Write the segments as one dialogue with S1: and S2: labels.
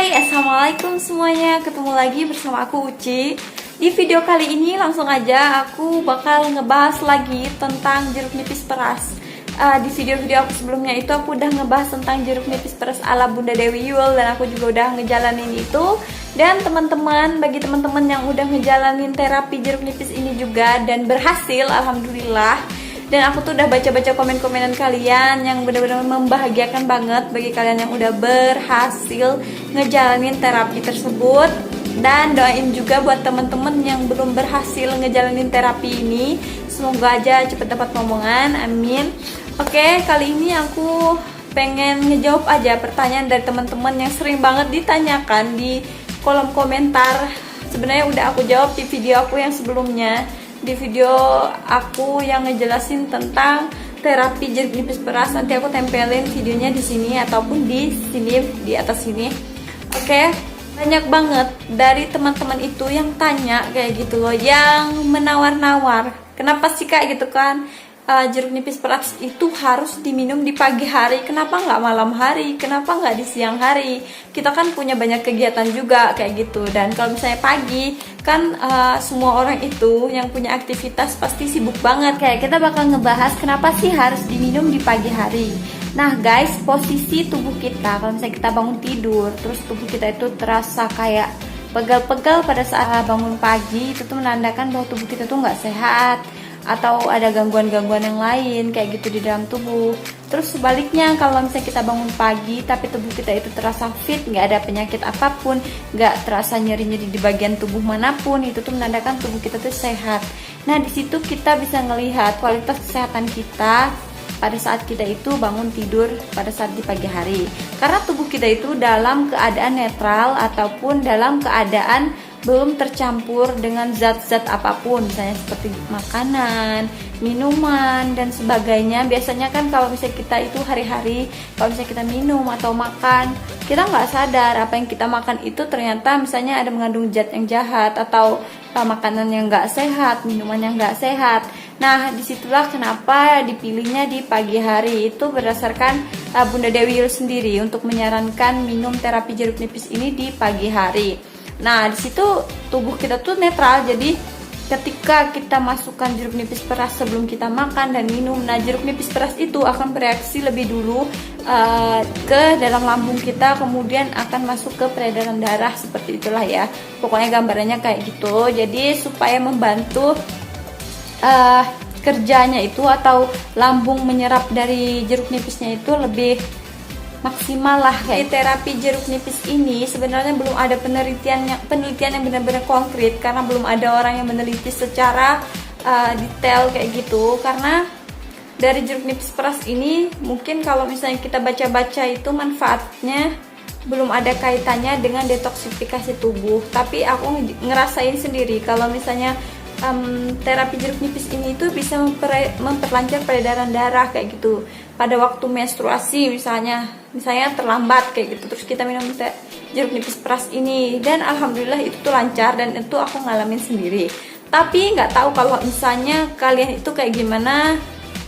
S1: Assalamualaikum semuanya, ketemu lagi bersama aku Uci. Di video kali ini langsung aja aku bakal ngebahas lagi tentang jeruk nipis peras. Di video-video aku sebelumnya itu aku udah ngebahas tentang jeruk nipis peras ala Bunda Dewi Yull, dan aku juga udah ngejalanin itu. Dan teman-teman, bagi teman-teman yang udah ngejalanin terapi jeruk nipis ini juga dan berhasil, alhamdulillah. Dan aku tuh udah baca-baca komen-komenan kalian yang benar-benar membahagiakan banget bagi kalian yang udah berhasil ngejalanin terapi tersebut. Dan doain juga buat teman-teman yang belum berhasil ngejalanin terapi ini, semoga aja cepet dapat momongan, amin. Oke, kali ini aku pengen ngejawab aja pertanyaan dari teman-teman yang sering banget ditanyakan di kolom komentar. Sebenarnya udah aku jawab di video aku yang sebelumnya, di video aku yang ngejelasin tentang terapi jeruk nipis peras. Nanti aku tempelin videonya di sini ataupun di sini, di atas sini. Oke, banyak banget dari teman-teman itu yang tanya kayak gitu loh, yang menawar-nawar. Kenapa sih kak gitu kan, jeruk nipis peras itu harus diminum di pagi hari, kenapa nggak malam hari, kenapa nggak di siang hari? Kita kan punya banyak kegiatan juga kayak gitu. Dan kalau misalnya pagi kan semua orang itu yang punya aktivitas pasti sibuk banget. Kayak kita bakal ngebahas kenapa sih harus diminum di pagi hari. Nah guys, posisi tubuh kita kalau misalnya kita bangun tidur, terus tubuh kita itu terasa kayak pegal-pegal pada saat bangun pagi, itu tuh menandakan bahwa tubuh kita tuh nggak sehat atau ada gangguan-gangguan yang lain kayak gitu di dalam tubuh. Terus sebaliknya, kalau misalnya kita bangun pagi tapi tubuh kita itu terasa fit, nggak ada penyakit apapun, nggak terasa nyeri-nyeri di bagian tubuh manapun, itu tuh menandakan tubuh kita tuh sehat. Nah di situ kita bisa ngelihat kualitas kesehatan kita pada saat kita itu bangun tidur pada saat di pagi hari, karena tubuh kita itu dalam keadaan netral ataupun dalam keadaan belum tercampur dengan zat-zat apapun, misalnya seperti makanan, minuman, dan sebagainya. Biasanya kan kalau misalnya kita itu hari-hari, kalau misalnya kita minum atau makan, kita nggak sadar apa yang kita makan itu ternyata misalnya ada mengandung zat yang jahat, atau makanan yang nggak sehat, minuman yang nggak sehat. Nah disitulah kenapa dipilihnya di pagi hari, itu berdasarkan Bunda Dewi Yull sendiri untuk menyarankan minum terapi jeruk nipis ini di pagi hari. Nah di situ tubuh kita tuh netral, jadi ketika kita masukkan jeruk nipis peras sebelum kita makan dan minum, nah jeruk nipis peras itu akan bereaksi lebih dulu ke dalam lambung kita, kemudian akan masuk ke peredaran darah, seperti itulah ya. Pokoknya gambarannya kayak gitu. Jadi supaya membantu kerjanya itu atau lambung menyerap dari jeruk nipisnya itu lebih maksimal lah. Kayak terapi jeruk nipis ini sebenarnya belum ada penelitian yang benar-benar konkret, karena belum ada orang yang meneliti secara detail kayak gitu. Karena dari jeruk nipis peras ini mungkin kalau misalnya kita baca-baca itu manfaatnya belum ada kaitannya dengan detoksifikasi tubuh. Tapi aku ngerasain sendiri kalau misalnya terapi jeruk nipis ini itu bisa memperlancar peredaran darah kayak gitu pada waktu menstruasi, misalnya terlambat kayak gitu, terus kita minum jeruk nipis peras ini, dan alhamdulillah itu tuh lancar, dan itu aku ngalamin sendiri. Tapi nggak tahu kalau misalnya kalian itu kayak gimana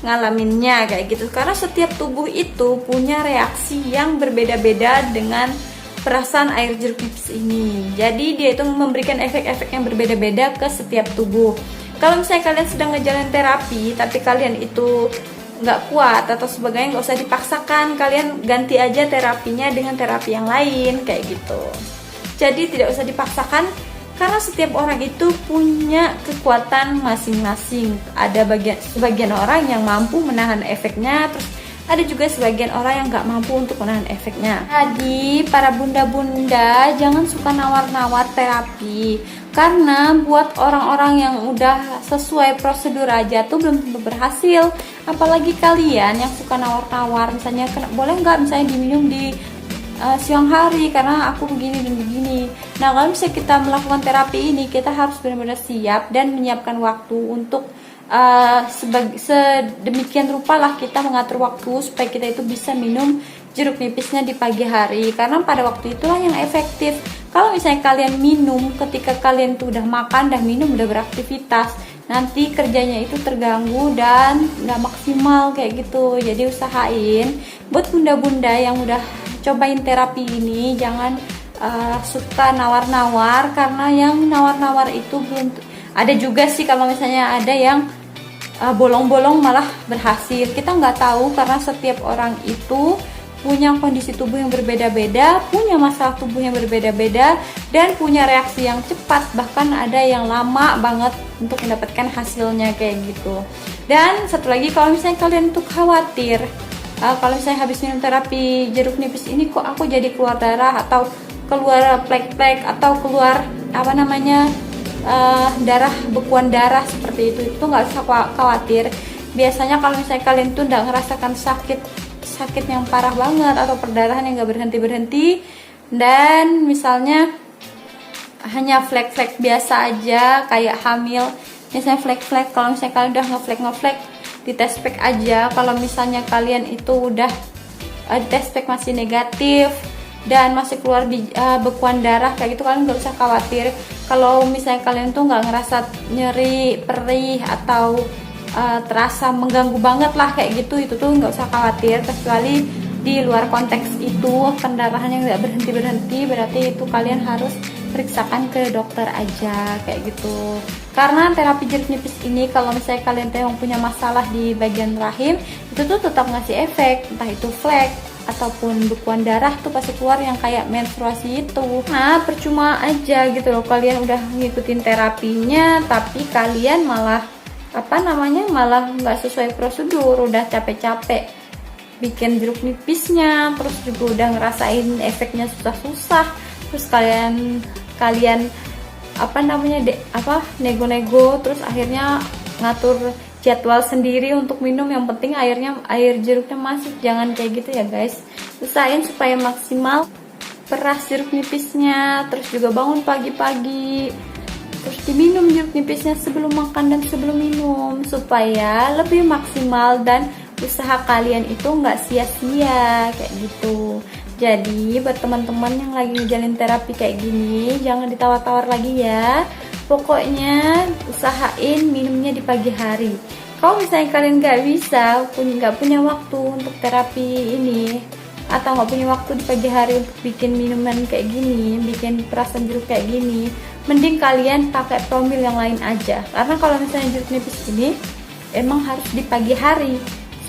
S1: ngalaminnya kayak gitu, karena setiap tubuh itu punya reaksi yang berbeda-beda dengan perasan air jeruk nipis ini. Jadi dia itu memberikan efek-efek yang berbeda-beda ke setiap tubuh. Kalau misalnya kalian sedang ngejalanin terapi tapi kalian itu nggak kuat atau sebagainya, nggak usah dipaksakan, kalian ganti aja terapinya dengan terapi yang lain kayak gitu. Jadi tidak usah dipaksakan, karena setiap orang itu punya kekuatan masing-masing. Ada sebagian orang yang mampu menahan efeknya, terus ada juga sebagian orang yang nggak mampu untuk menahan efeknya. Jadi para bunda-bunda jangan suka nawar-nawar terapi, karena buat orang-orang yang udah sesuai prosedur aja tuh belum tentu berhasil. Apalagi kalian yang suka nawar-nawar, misalnya boleh nggak misalnya diminum di siang hari karena aku begini dan begini. Nah kalau misalnya kita melakukan terapi ini, kita harus benar-benar siap dan menyiapkan waktu untuk sedemikian rupa lah kita mengatur waktu supaya kita itu bisa minum jeruk nipisnya di pagi hari, karena pada waktu itulah yang efektif. Kalau misalnya kalian minum ketika kalian tuh udah makan, udah minum, udah beraktivitas, nanti kerjanya itu terganggu dan nggak maksimal kayak gitu. Jadi usahain buat bunda-bunda yang udah cobain terapi ini, jangan suka nawar-nawar, karena yang nawar-nawar itu belum ada juga sih. Kalau misalnya ada yang bolong-bolong malah berhasil, kita nggak tahu karena setiap orang itu punya kondisi tubuh yang berbeda-beda, punya masalah tubuh yang berbeda-beda, dan punya reaksi yang cepat, bahkan ada yang lama banget untuk mendapatkan hasilnya kayak gitu. Dan satu lagi, kalau misalnya kalian tuh khawatir, kalau misalnya habis minum terapi jeruk nipis ini kok aku jadi keluar darah, atau keluar plek-plek, atau keluar darah, bekuan darah seperti itu nggak usah khawatir. Biasanya kalau misalnya kalian tuh nggak ngerasakan sakit yang parah banget, atau perdarahan yang gak berhenti-berhenti, dan misalnya hanya flek-flek biasa aja kayak hamil, misalnya flek-flek, kalau misalnya kalian udah ngeflek di test pack aja. Kalau misalnya kalian itu udah di test pack masih negatif dan masih keluar bekuan darah kayak gitu, kalian gak usah khawatir. Kalau misalnya kalian tuh nggak ngerasa nyeri, perih, atau terasa mengganggu banget lah kayak gitu, itu tuh nggak usah khawatir. Kecuali di luar konteks itu pendarahan yang nggak berhenti, berarti itu kalian harus periksakan ke dokter aja kayak gitu. Karena terapi jeruk nipis ini, kalau misalnya kalian tuh yang punya masalah di bagian rahim, itu tuh tetap ngasih efek, entah itu flek ataupun bekuan darah tuh pasti keluar yang kayak menstruasi itu. Nah, percuma aja gitu loh, kalian udah ngikutin terapinya tapi kalian malah malah nggak sesuai prosedur, udah capek-capek bikin jeruk nipisnya, terus juga udah ngerasain efeknya susah-susah, terus kalian nego-nego, terus akhirnya ngatur jadwal sendiri untuk minum, yang penting air jeruknya masuk. Jangan kayak gitu ya guys, usahain supaya maksimal peras jeruk nipisnya, terus juga bangun pagi-pagi, terus diminum jeruk nipisnya sebelum makan dan sebelum minum, supaya lebih maksimal dan usaha kalian itu nggak sia-sia kayak gitu. Jadi buat teman-teman yang lagi ngejalin terapi kayak gini, jangan ditawar-tawar lagi ya. Pokoknya usahain minumnya di pagi hari. Kalau misalnya kalian nggak punya waktu untuk terapi ini, atau nggak punya waktu di pagi hari untuk bikin minuman kayak gini, bikin perasan jeruk kayak gini, mending kalian pakai promil yang lain aja. Karena kalau misalnya jeruk nipis ini emang harus di pagi hari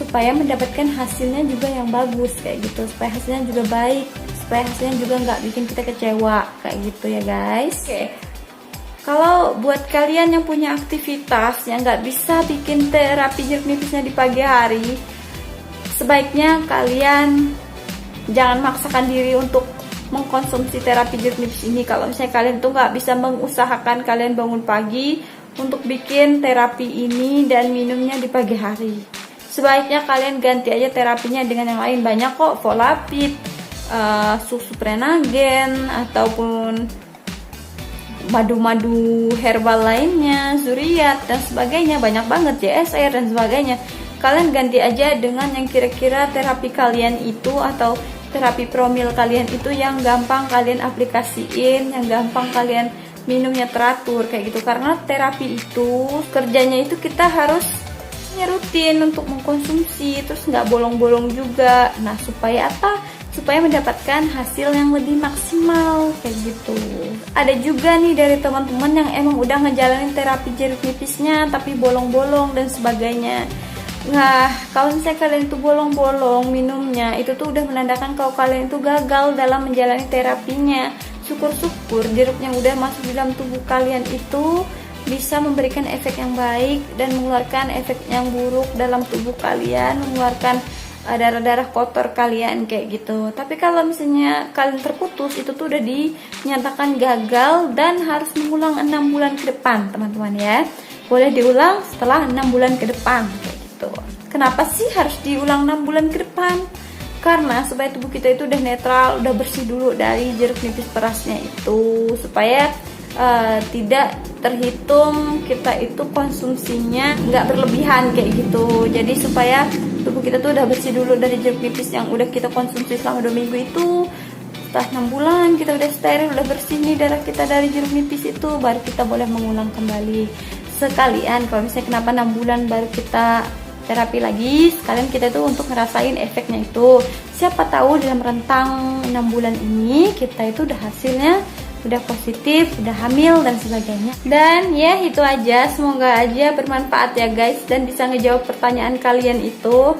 S1: supaya mendapatkan hasilnya juga yang bagus kayak gitu, supaya hasilnya juga baik, supaya hasilnya juga nggak bikin kita kecewa kayak gitu ya guys. Oke. Kalau buat kalian yang punya aktivitas yang nggak bisa bikin terapi jeruk nipisnya di pagi hari, sebaiknya kalian jangan maksakan diri untuk mengkonsumsi terapi jeruk nipis ini. Kalau misalnya kalian tuh nggak bisa mengusahakan kalian bangun pagi untuk bikin terapi ini dan minumnya di pagi hari, sebaiknya kalian ganti aja terapinya dengan yang lain. Banyak kok, Volapid, susu Prenagen, ataupun madu-madu herbal lainnya, Zuriat dan sebagainya, banyak banget, JSR dan sebagainya. Kalian ganti aja dengan yang kira-kira terapi kalian itu, atau terapi promil kalian itu yang gampang kalian aplikasiin, yang gampang kalian minumnya teratur kayak gitu. Karena terapi itu kerjanya itu kita harus rutin untuk mengkonsumsi, terus nggak bolong-bolong juga. Nah, supaya apa? Supaya mendapatkan hasil yang lebih maksimal kayak gitu. Ada juga nih dari teman-teman yang emang udah ngejalanin terapi jeruk nipisnya tapi bolong-bolong dan sebagainya. Nah, kalau misalnya kalian itu bolong-bolong minumnya, itu tuh udah menandakan kalau kalian itu gagal dalam menjalani terapinya. Syukur-syukur jeruk yang udah masuk di dalam tubuh kalian itu bisa memberikan efek yang baik dan mengeluarkan efek yang buruk dalam tubuh kalian, mengeluarkan darah-darah kotor kalian kayak gitu. Tapi kalau misalnya kalian terputus, itu tuh udah dinyatakan gagal dan harus mengulang 6 bulan ke depan, teman-teman ya. Boleh diulang setelah 6 bulan ke depan kayak gitu. Kenapa sih harus diulang 6 bulan ke depan? Karena supaya tubuh kita itu udah netral, udah bersih dulu dari jeruk nipis perasnya itu, supaya tidak terhitung kita itu konsumsinya nggak berlebihan kayak gitu. Jadi supaya tubuh kita tuh udah bersih dulu dari jeruk nipis yang udah kita konsumsi selama 2 minggu itu, setelah 6 bulan kita udah steril, udah bersih nih darah kita dari jeruk nipis itu, baru kita boleh mengulang kembali. Sekalian kalau misalnya kenapa 6 bulan baru kita terapi lagi, sekalian kita tuh untuk ngerasain efeknya itu. Siapa tahu dalam rentang 6 bulan ini kita itu udah hasilnya udah positif, udah hamil dan sebagainya. Dan ya itu aja, semoga aja bermanfaat ya guys, dan bisa ngejawab pertanyaan kalian itu.